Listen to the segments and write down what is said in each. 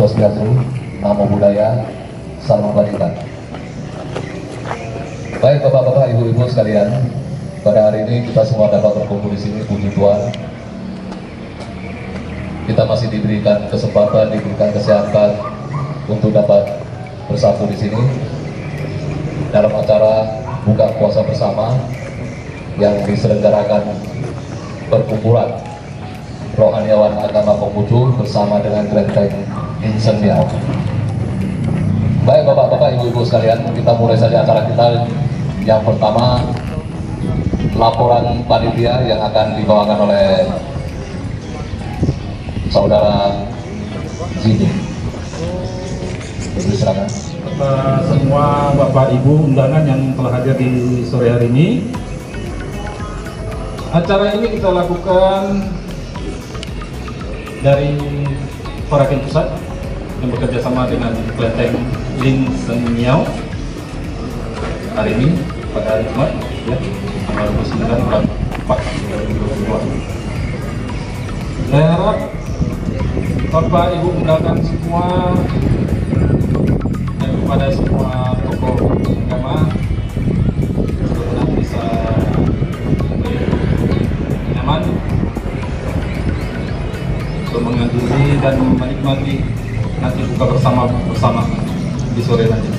Swastiastu, Namo Buddhaya, Salam Kebajikan. Baik Bapak-Bapak, Ibu-Ibu sekalian, pada hari ini kita semua dapat berkumpul di sini, puji Tuhan. Kita masih diberikan kesempatan, diberikan kesehatan untuk dapat bersatu di sini dalam acara buka puasa bersama yang diselenggarakan perkumpulan rohaniawan agama Konghucu bersama dengan Kelenteng Insen Miao. Baik Bapak-Bapak, Ibu-Ibu sekalian, kita mulai saja acara kita. Yang pertama, laporan panitia yang akan dibawakan oleh Saudara Zini. Silakan. Semua Bapak Ibu undangan yang telah hadir di sore hari ini. Acara ini kita lakukan dari Paraken Pusat yang bekerja sama dengan Kelenteng Insen Miao. Hari ini pada hari Jumat ya, tanggal 29 bulan 4 2022. Saya harap Bapak Ibu undangan semua dan kepada semua tokoh agama mudah-mudahan bisa nyaman untuk menghadiri dan menikmati nanti buka bersama di sore nanti.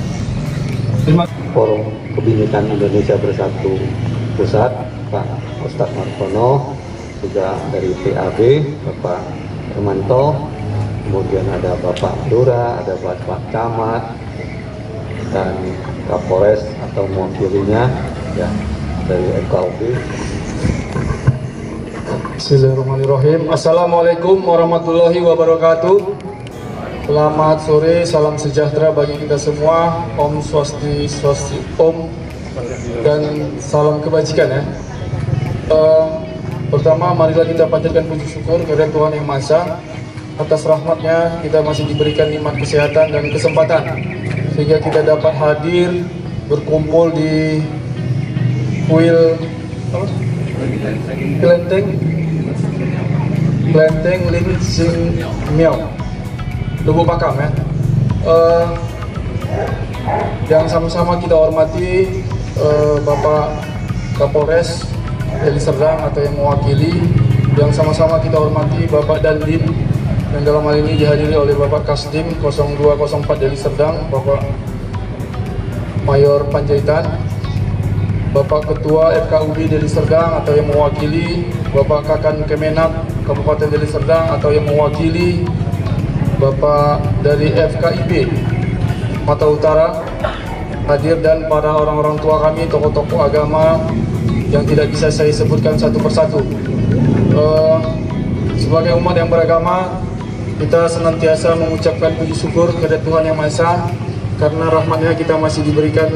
Terima kasih. Forum Kebinekaan Indonesia Bersatu Pusat, Pak Ustadz Markono, juga dari PAB, Bapak Hermanto, kemudian ada Bapak Lurah, ada Bapak Camat, dan Kapolres atau mewakilinya ya dari FKUB. Bismillahirrahmanirrahim. Assalamualaikum warahmatullahi wabarakatuh. Selamat sore, salam sejahtera bagi kita semua. Om Swastiastu, dan salam kebajikan ya. Pertama, marilah kita panjatkan puji syukur kepada Tuhan Yang Maha Esa. Atas rahmatnya kita masih diberikan nikmat kesehatan dan kesempatan sehingga kita dapat hadir berkumpul di Kelenteng Insen Miao, Lubuk Pakam ya. Yang sama-sama kita hormati Bapak Kapolres Deli Serdang atau yang mewakili, yang sama-sama kita hormati Bapak Dandim, dan dalam hal ini dihadiri oleh Bapak Kasdim 0204 Deli Serdang, Bapak Mayor Panjaitan, Bapak Ketua FKUB Deli Serdang atau yang mewakili, Bapak Kakan Kemenak Kabupaten Deli Serdang atau yang mewakili, Bapak dari FKIB Mata Utara hadir, dan para orang-orang tua kami, tokoh-tokoh agama yang tidak bisa saya sebutkan satu persatu. Sebagai umat yang beragama, kita senantiasa mengucapkan puji syukur kepada Tuhan Yang Maha Esa karena rahmatnya kita masih diberikan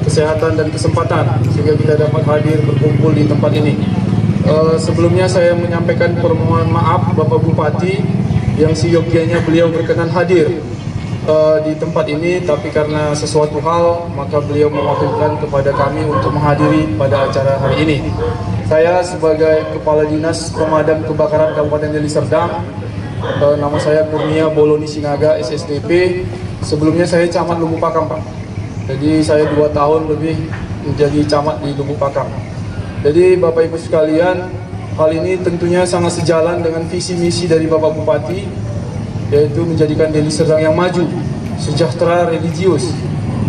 kesehatan dan kesempatan sehingga kita dapat hadir berkumpul di tempat ini. Sebelumnya saya menyampaikan permohonan maaf Bapak Bupati yang seyogianya beliau berkenan hadir di tempat ini, tapi karena sesuatu hal maka beliau mewakilkan kepada kami untuk menghadiri pada acara hari ini. Saya sebagai Kepala Dinas Pemadam Kebakaran Kabupaten Deli Serdang, nama saya Kurnia Boloni Sinaga SSDP. Sebelumnya saya camat Lubuk Pakam Pak. Jadi saya 2 tahun lebih menjadi camat di Lubuk Pakam. Jadi Bapak Ibu sekalian, hal ini tentunya sangat sejalan dengan visi misi dari Bapak Bupati, yaitu menjadikan Deli Serdang yang maju, sejahtera, religius.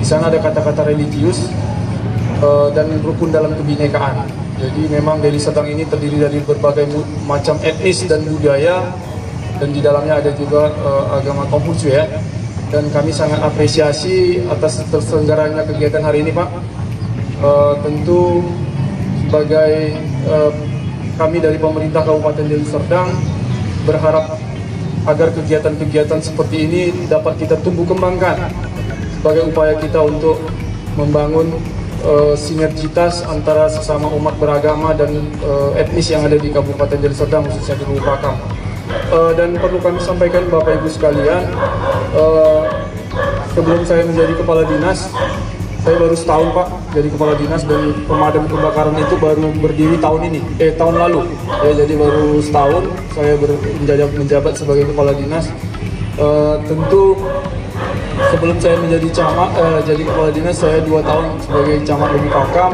Di sana ada kata-kata religius dan rukun dalam kebinekaan. Jadi memang Deli Serdang ini terdiri dari berbagai macam etnis dan budaya, dan di dalamnya ada juga agama Konghucu ya. Dan kami sangat apresiasi atas terselenggaranya kegiatan hari ini Pak. Tentu sebagai kami dari pemerintah Kabupaten Deli Serdang berharap agar kegiatan-kegiatan seperti ini dapat kita tumbuh kembangkan sebagai upaya kita untuk membangun sinergitas antara sesama umat beragama dan etnis yang ada di Kabupaten Deli Serdang, khususnya di Lubuk Pakam. Dan perlu kami sampaikan Bapak Ibu sekalian, sebelum saya menjadi Kepala Dinas, saya baru setahun Pak jadi Kepala Dinas, dan pemadam kebakaran itu baru berdiri tahun ini, tahun lalu ya, jadi baru setahun saya menjabat sebagai Kepala Dinas. Tentu sebelum saya menjadi camat, jadi kepala dinas, saya 2 tahun sebagai camat Lubuk Pakam.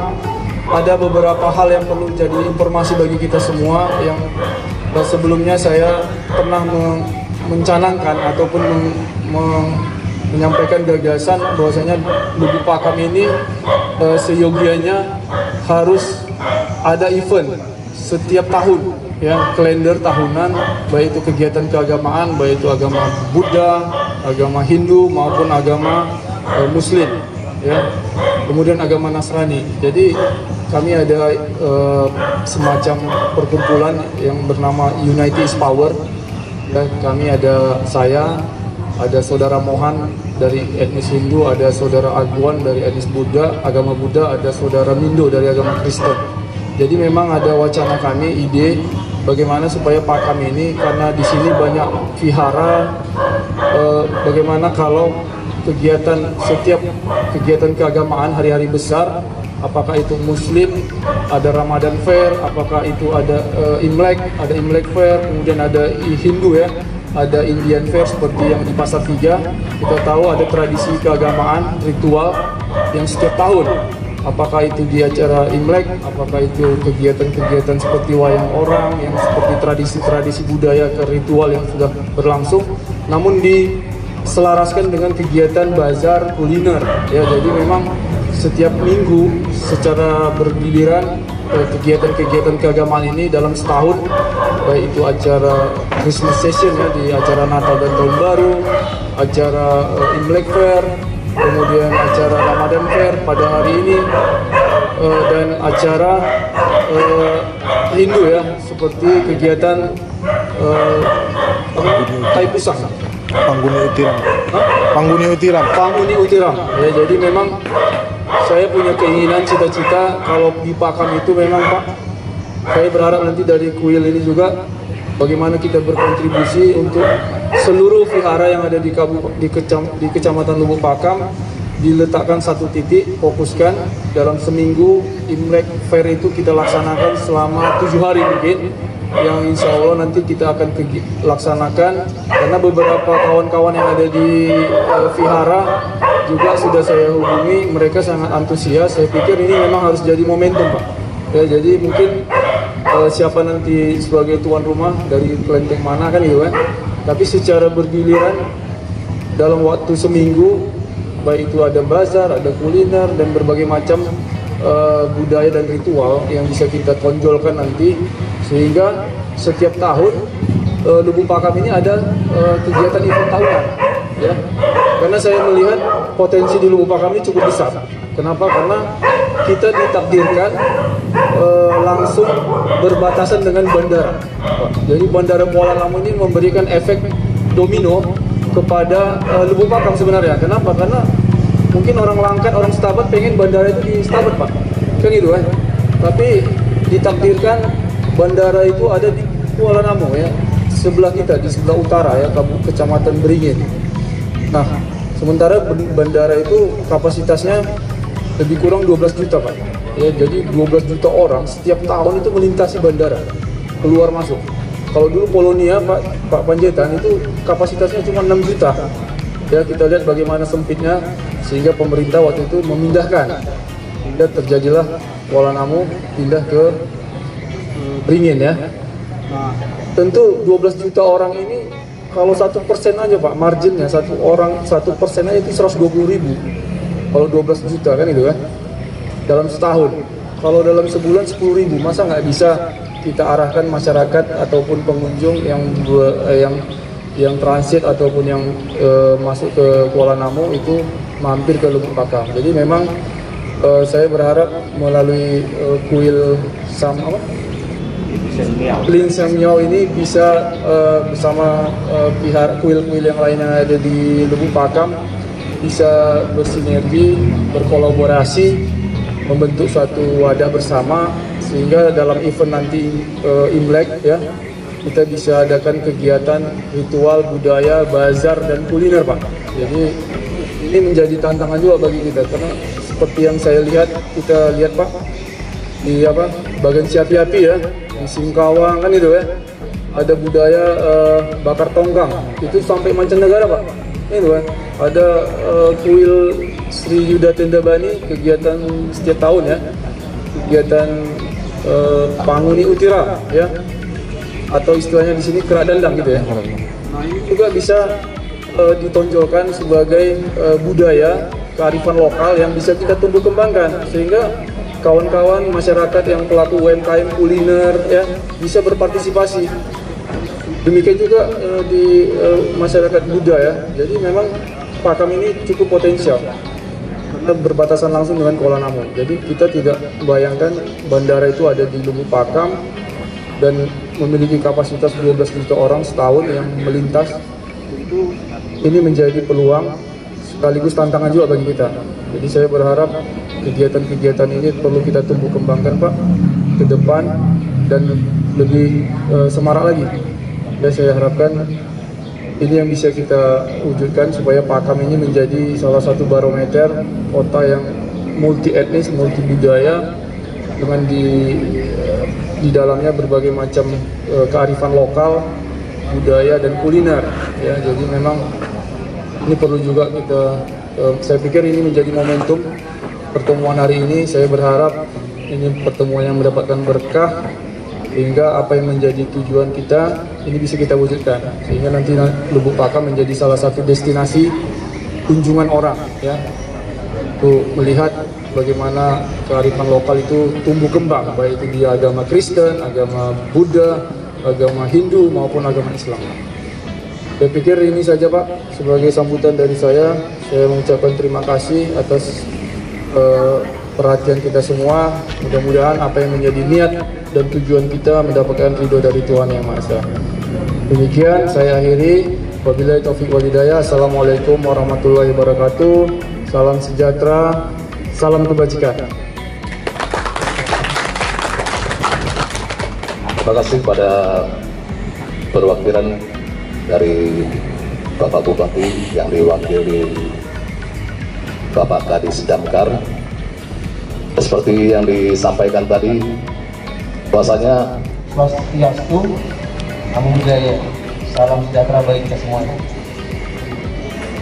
Ada beberapa hal yang perlu jadi informasi bagi kita semua yang sebelumnya saya pernah mencanangkan ataupun menyampaikan gagasan bahwasanya Lubuk Pakam ini seyogianya harus ada event setiap tahun, ya, kalender tahunan, baik itu kegiatan keagamaan, baik itu agama Buddha, agama Hindu maupun agama Muslim, ya, kemudian agama Nasrani. Jadi kami ada semacam perkumpulan yang bernama Unity is Power. Dan kami ada saya, ada saudara Mohan dari etnis Hindu, ada saudara Aguan dari etnis Buddha, agama Buddha, ada saudara Mindo dari agama Kristen. Jadi memang ada wacana kami, ide bagaimana supaya Pakam ini, karena di sini banyak vihara, bagaimana kalau setiap kegiatan keagamaan hari-hari besar, apakah itu Muslim, ada Ramadan Fair, apakah itu ada Imlek Fair, kemudian ada Hindu, ya, ada Indian Fair seperti yang di Pasar 3. Kita tahu ada tradisi keagamaan, ritual yang setiap tahun. Apakah itu di acara Imlek, apakah itu kegiatan-kegiatan seperti wayang orang, yang seperti tradisi-tradisi budaya ke ritual yang sudah berlangsung, namun diselaraskan dengan kegiatan bazar kuliner, ya. Jadi memang setiap minggu secara bergiliran kegiatan-kegiatan keagamaan ini dalam setahun, baik itu acara Christmas Session, ya, di acara Natal dan Tahun Baru, acara Imlek Fair, kemudian acara Ramadan Fair pada hari ini, dan acara Hindu, ya, seperti kegiatan Thaipusam, Pangguni Utiram. Ya, jadi memang saya punya keinginan, cita-cita kalau di Pakam itu memang, Pak, saya berharap nanti dari kuil ini juga bagaimana kita berkontribusi untuk seluruh vihara yang ada di Kecamatan Lubuk Pakam diletakkan satu titik, fokuskan dalam seminggu. Imlek Fair itu kita laksanakan selama 7 hari mungkin, yang insya Allah nanti kita akan laksanakan, karena beberapa kawan-kawan yang ada di vihara juga sudah saya hubungi, mereka sangat antusias. Saya pikir ini memang harus jadi momentum, Pak, ya. Jadi mungkin siapa nanti sebagai tuan rumah dari kelenteng mana kan gitu, kan, tapi secara bergiliran dalam waktu seminggu, baik itu ada bazar, ada kuliner, dan berbagai macam budaya dan ritual yang bisa kita tonjolkan nanti, sehingga setiap tahun Lubuk Pakam ini ada kegiatan event tahunan, ya. Karena saya melihat potensi di Lubuk Pakam ini cukup besar. Kenapa? Karena kita ditakdirkan langsung berbatasan dengan bandara. Jadi Bandara Kuala Namu ini memberikan efek domino kepada Lubuk Pakam sebenarnya. Kenapa? Karena mungkin orang Langkat, orang Setabat pengen bandara itu di Setabat, Pak, kan gitu, kan. Tapi ditakdirkan bandara itu ada di Kuala Namu, ya, sebelah kita, di sebelah utara, ya, Kecamatan Beringin. Nah, sementara bandara itu kapasitasnya lebih kurang 12 juta, Pak. Ya, jadi 12 juta orang setiap tahun itu melintasi bandara, keluar masuk. Kalau dulu Polonia, Pak Panjaitan, itu kapasitasnya cuma 6 juta. Ya, kita lihat bagaimana sempitnya, sehingga pemerintah waktu itu memindahkan. Hingga terjadilah Kuala Namu pindah ke Beringin, ya. Nah, tentu 12 juta orang ini, kalau 1% aja, Pak, marginnya, 1% aja itu 120.000. Kalau 12 juta kan itu, kan, dalam setahun. Kalau dalam sebulan 10.000, masa nggak bisa kita arahkan masyarakat ataupun pengunjung yang transit ataupun yang masuk ke Kuala Namu itu mampir ke Lubuk Pakam. Jadi memang saya berharap melalui kuil Lin Sang Miao ini bisa bersama pihak kuil-kuil yang lain yang ada di Lubuk Pakam bisa bersinergi, berkolaborasi, membentuk suatu wadah bersama, sehingga dalam event nanti Imlek, ya, kita bisa adakan kegiatan ritual budaya, bazar, dan kuliner, Pak. Jadi ini menjadi tantangan juga bagi kita, karena seperti yang saya lihat, kita lihat, Pak, di bagian Siapi-api, ya, di Singkawang kan itu, ya, ada budaya bakar tongkang, itu sampai mancanegara Pak. Ini kan ada kuil Sri Yuda Tendabani, kegiatan setiap tahun ya, kegiatan Panguni Utira ya, atau istilahnya di sini kerak dandang gitu ya. Nah ini juga bisa ditonjolkan sebagai budaya kearifan lokal yang bisa kita tumbuh kembangkan, sehingga kawan-kawan masyarakat yang pelaku UMKM kuliner ya bisa berpartisipasi. Demikian juga di masyarakat Buddha ya. Jadi memang Pakam ini cukup potensial. Kita berbatasan langsung dengan Kuala Namu. Jadi kita tidak membayangkan bandara itu ada di Lubuk Pakam dan memiliki kapasitas 12 juta orang setahun yang melintas. Ini menjadi peluang sekaligus tantangan juga bagi kita. Jadi saya berharap kegiatan-kegiatan ini perlu kita tumbuh kembangkan Pak ke depan dan lebih semarak lagi. Dan saya harapkan ini yang bisa kita wujudkan supaya Pakam ini menjadi salah satu barometer kota yang multi etnis, multi budaya dengan di dalamnya berbagai macam kearifan lokal, budaya dan kuliner ya. Jadi memang ini perlu juga kita saya pikir ini menjadi momentum pertemuan hari ini. Saya berharap ini pertemuan yang mendapatkan berkah sehingga apa yang menjadi tujuan kita ini bisa kita wujudkan, sehingga nanti Lubuk Pakam menjadi salah satu destinasi kunjungan orang ya, untuk melihat bagaimana kearifan lokal itu tumbuh kembang, baik itu di agama Kristen, agama Buddha, agama Hindu maupun agama Islam. Saya pikir ini saja Pak sebagai sambutan dari saya. Saya mengucapkan terima kasih atas perhatian kita semua. Mudah-mudahan apa yang menjadi niat dan tujuan kita mendapatkan ridho dari Tuhan Yang Maha Esa. Demikian saya akhiri. Wabillahi taufiq wal hidayah. Assalamualaikum warahmatullahi wabarakatuh. Salam sejahtera, salam kebajikan. Terima kasih pada perwakilan dari Bapak Bupati yang diwakili Bapak Kadis Damkar. Seperti yang disampaikan tadi, bahwasanya Swastiastu, Namo Buddhaya, salam sejahtera bagi kita semuanya.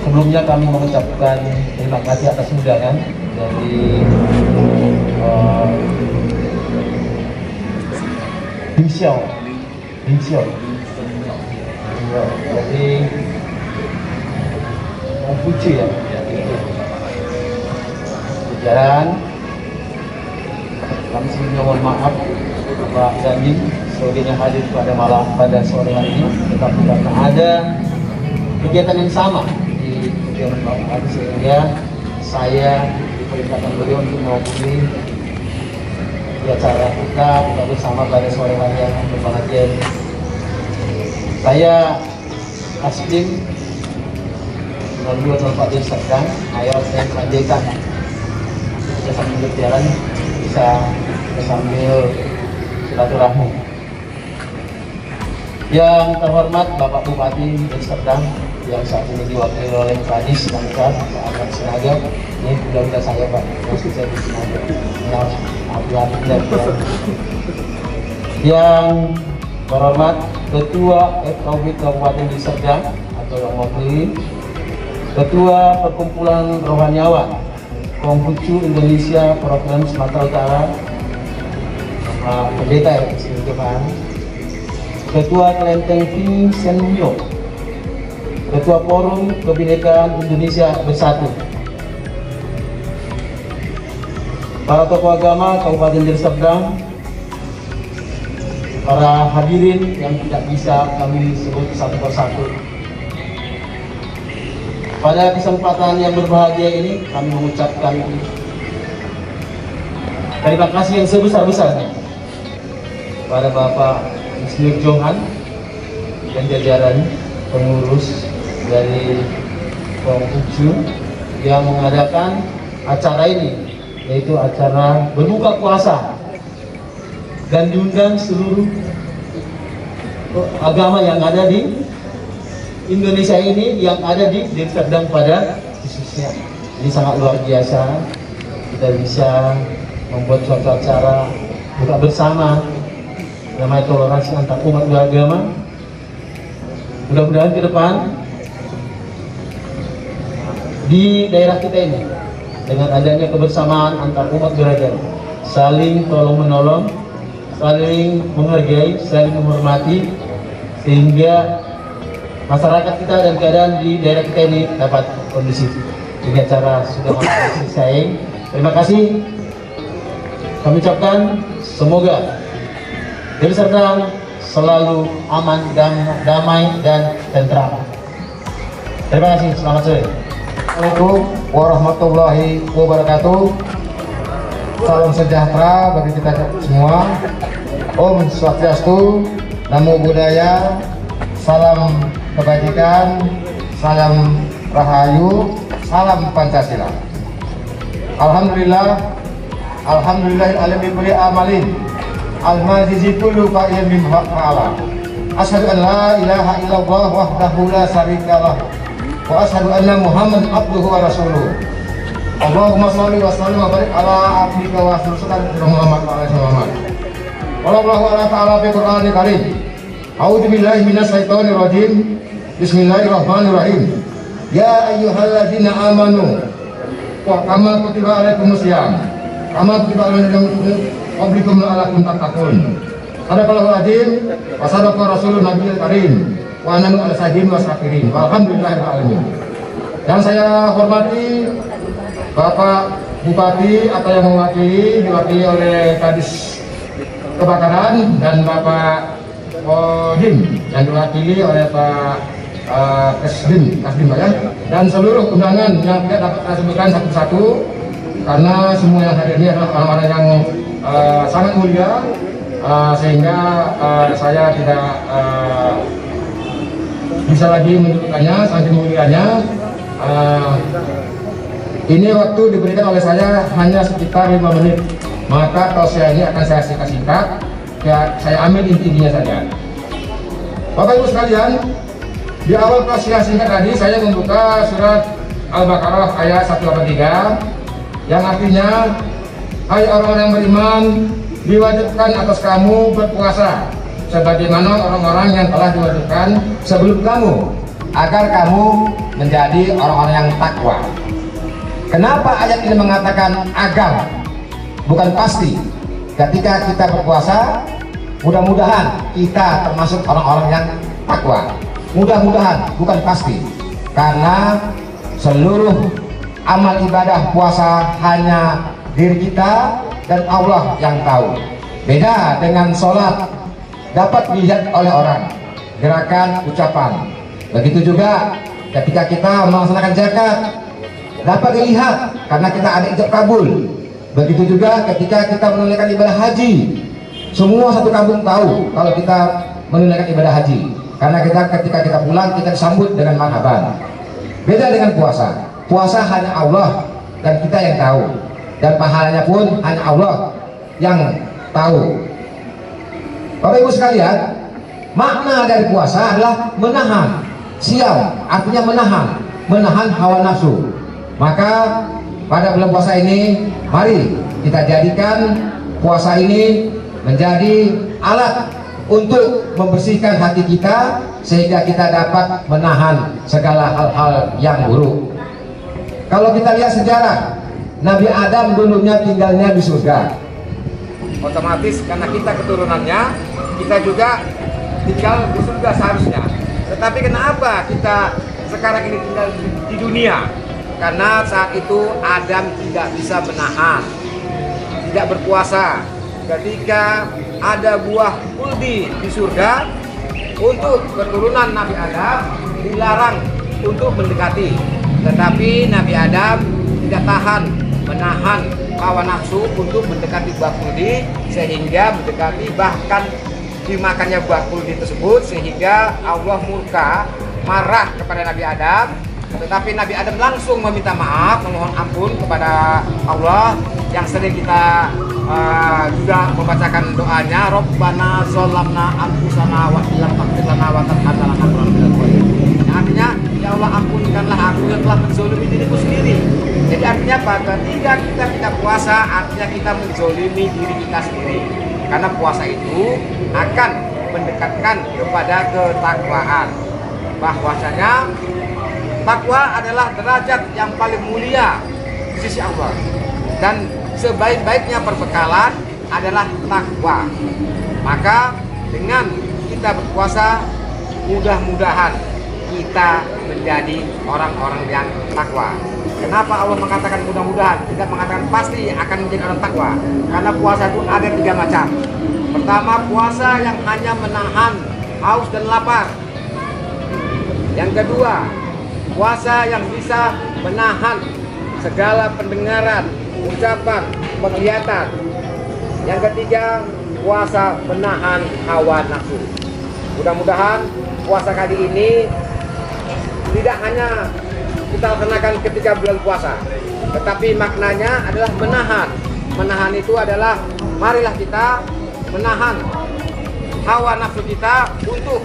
Sebelumnya kami mengucapkan terima kasih atas undangan dari Bingxiao. Jadi Konghucu ya. Jajaran kami sebelumnya mohon maaf Pak Dandim sebagai yang hadir pada sore hari ini, tetapi karena ada kegiatan yang sama di kegiatan Pak Bupati sehingga saya diperintahkan beliau untuk mewakili di acara kita bersama pada sore hari yang berbahagia ini. Saya Aslim melalui Pak Dirsekdan, ayo saya melanjutkan kita sambil berjalan bisa sambil silaturahmi. Yang terhormat Bapak Bupati Dirsekdan yang saat ini diwakili oleh Kadis Damkar Pak Sinaga, ini sudah saya Pak, masih saya di Sinaga. Yang terhormat Ketua FKUB Kabupaten Dirsekdan atau yang mewakili Ketua Perkumpulan Rohaniawan Konghucu Indonesia Provinsi Sumatera Utara, Bapak Pendeta ya, Depan, Ketua Kelenteng Ting Senmyo, Ketua Forum Kebinekaan Indonesia Bersatu, para tokoh agama Kabupaten Dirsekdan, para hadirin yang tidak bisa kami sebut satu persatu. Pada kesempatan yang berbahagia ini kami mengucapkan terima kasih yang sebesar-besarnya pada Bapak Insinyur Johan dan jajaran pengurus dari Konghucu yang mengadakan acara ini, yaitu acara berbuka puasa dan diundang seluruh agama yang ada di Indonesia ini, yang ada di Dirsekdan pada khususnya. Ini sangat luar biasa, kita bisa membuat suatu acara buka bersama namanya toleransi antar umat beragama. Mudah-mudahan ke depan di daerah kita ini dengan adanya kebersamaan antar umat beragama, saling tolong menolong, saling menghargai, saling menghormati, sehingga masyarakat kita dan keadaan di daerah kita ini dapat kondusif. Dengan cara sudah selesai. Terima kasih. Kami ucapkan semoga Deli Serdang selalu aman dan damai dan tentram. Terima kasih. Selamat sore. Assalamualaikum warahmatullahi wabarakatuh. Salam sejahtera bagi kita semua. Om Swastiastu, Namo Buddhaya, salam kebajikan, salam rahayu, salam Pancasila. Alhamdulillah, alhamdulillahirrahmanirrahim kulli amalin al-majizi kullu fa'ilin min fa'ala. Asyhadu an la ilaha illallah wahdahu la syarikalah wa asyhadu anna Muhammad abduhu wa rasuluh. Allahumma shalli wa sallim wa barik ala abdika wa rasulika Muhammad wa alihi Muhammad. Wallahu ta'ala fi Qur'anil Karim. A'udzu billahi minasyaitonir rajim. Bismillahirrahmanirrahim. Ya ayyuhalladzina amanu wa kama kutiba alaikumus syiyam kama kutiba alal ladzina qablikum la'allakum tattaqun. Sadaqallahul azim wa sadaqa rasulun nabiyil karim wa nanu ala sajin wa syakirin. Alhamdulillahil alamin. Dan saya hormati Bapak Bupati atau yang diwakili oleh Kadis Kebakaran dan Bapak Kodim yang diwakili oleh Pak Kasdim ya, dan seluruh undangan yang tidak dapat saya sebutkan satu-satu karena semua yang hadir ini adalah orang-orang yang sangat mulia, sehingga saya tidak bisa lagi menyebutkannya saking mulianya. Ini waktu diberikan oleh saya hanya sekitar 5 menit, maka tausiah ini akan saya singkat-singkat, saya ambil intinya saja. Bapak Ibu sekalian, di awal tausiah singkat tadi saya membuka surat Al-Baqarah ayat 183 yang artinya, hai orang-orang yang beriman, diwajibkan atas kamu berpuasa sebagaimana orang-orang yang telah diwajibkan sebelum kamu, agar kamu menjadi orang-orang yang takwa. Kenapa ayat ini mengatakan agar, bukan pasti? Ketika kita berpuasa, mudah-mudahan kita termasuk orang-orang yang takwa. Mudah-mudahan, bukan pasti, karena seluruh amal ibadah puasa hanya diri kita dan Allah yang tahu. Beda dengan sholat, dapat dilihat oleh orang, gerakan, ucapan. Begitu juga ketika kita melaksanakan zakat, dapat dilihat karena kita ada ijab kabul. Begitu juga ketika kita menunaikan ibadah haji, semua satu kampung tahu kalau kita menunaikan ibadah haji, karena ketika kita pulang kita disambut dengan marhaban. Beda dengan puasa. Puasa hanya Allah dan kita yang tahu, dan pahalanya pun hanya Allah yang tahu. Bapak Ibu sekalian, makna dari puasa adalah menahan. Siam artinya menahan hawa nafsu. Maka pada bulan puasa ini, mari kita jadikan puasa ini menjadi alat untuk membersihkan hati kita, sehingga kita dapat menahan segala hal-hal yang buruk. Kalau kita lihat sejarah, Nabi Adam dulunya tinggalnya di surga. Otomatis karena kita keturunannya, kita juga tinggal di surga seharusnya. Tetapi kenapa kita sekarang ini tinggal di dunia? Karena saat itu Adam tidak bisa menahan, tidak berpuasa. Ketika ada buah kuldi di surga, untuk keturunan Nabi Adam dilarang untuk mendekati. Tetapi Nabi Adam tidak tahan menahan hawa nafsu untuk mendekati buah kuldi, sehingga mendekati, bahkan dimakannya buah kuldi tersebut, sehingga Allah murka, marah kepada Nabi Adam. Tetapi Nabi Adam langsung meminta maaf, memohon ampun kepada Allah, yang sering kita juga membacakan doanya, Rabbana zolamna anfusana wa illam taghfir lana wa tarhamna lanakunanna minal khasirin. Artinya, ya Allah, ampunkanlah aku yang telah menzolimi diriku sendiri. Jadi artinya apa? Ketika kita tidak puasa, artinya kita menzolimi diri kita sendiri. Karena puasa itu akan mendekatkan kepada ketakwaan. Bahwasanya takwa adalah derajat yang paling mulia di sisi Allah. Dan sebaik-baiknya perbekalan adalah takwa. Maka dengan kita berpuasa, mudah-mudahan kita menjadi orang-orang yang takwa. Kenapa Allah mengatakan mudah-mudahan? Tidak mengatakan pasti akan menjadi orang takwa. Karena puasa itu ada 3 macam. Pertama, puasa yang hanya menahan haus dan lapar. Yang kedua, puasa yang bisa menahan segala pendengaran, ucapan, penglihatan. Yang ketiga, puasa menahan hawa nafsu. Mudah-mudahan puasa kali ini tidak hanya kita laksanakan ketika bulan puasa, tetapi maknanya adalah menahan. Menahan itu adalah marilah kita menahan hawa nafsu kita untuk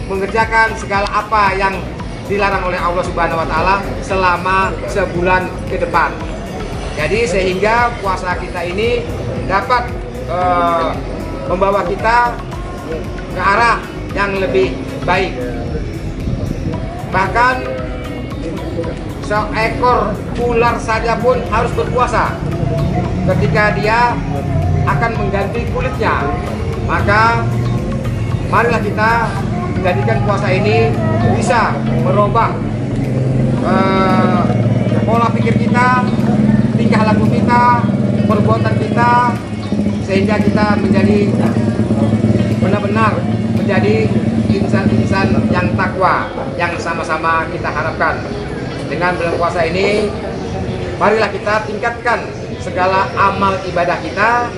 mengerjakan segala apa yang dilarang oleh Allah Subhanahu wa taala selama sebulan ke depan. Jadi sehingga puasa kita ini dapat membawa kita ke arah yang lebih baik. Bahkan seekor ular saja pun harus berpuasa ketika dia akan mengganti kulitnya. Maka marilah kita menjadikan puasa ini bisa merubah pola pikir kita, tingkah laku kita, perbuatan kita, sehingga kita menjadi benar-benar menjadi insan-insan yang takwa yang sama-sama kita harapkan. Dengan bulan puasa ini, marilah kita tingkatkan segala amal ibadah kita,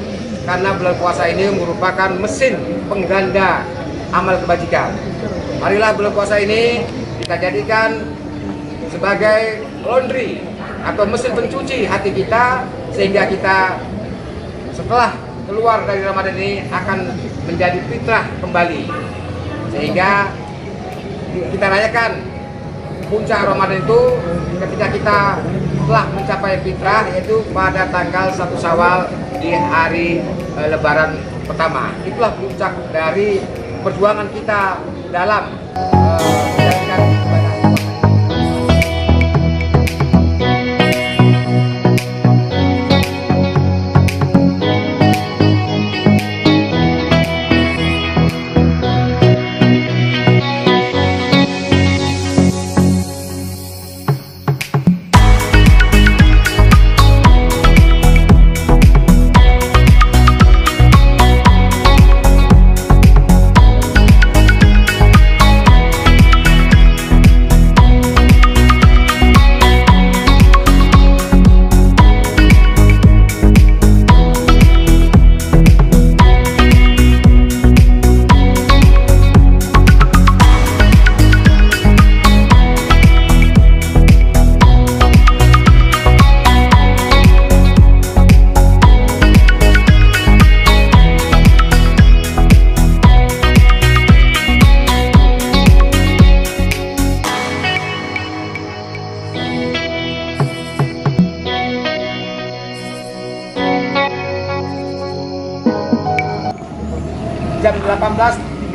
karena bulan puasa ini merupakan mesin pengganda amal kebajikan. Marilah bulan puasa ini kita jadikan sebagai laundry atau mesin pencuci hati kita, sehingga kita setelah keluar dari Ramadan ini akan menjadi fitrah kembali, sehingga kita rayakan puncak Ramadan itu ketika kita telah mencapai fitrah, yaitu pada tanggal 1 Syawal di hari Lebaran pertama. Itulah puncak dari perjuangan kita dalam menjalankan ibadah. Jam 18.30-31.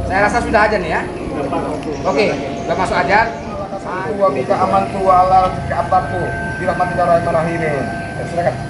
Saya rasa sudah ajan ya. Oke, sudah masuk ajan. Wa bika amantu wa ala abatu bi rahmatika ya rahmanir rahim. Silakan.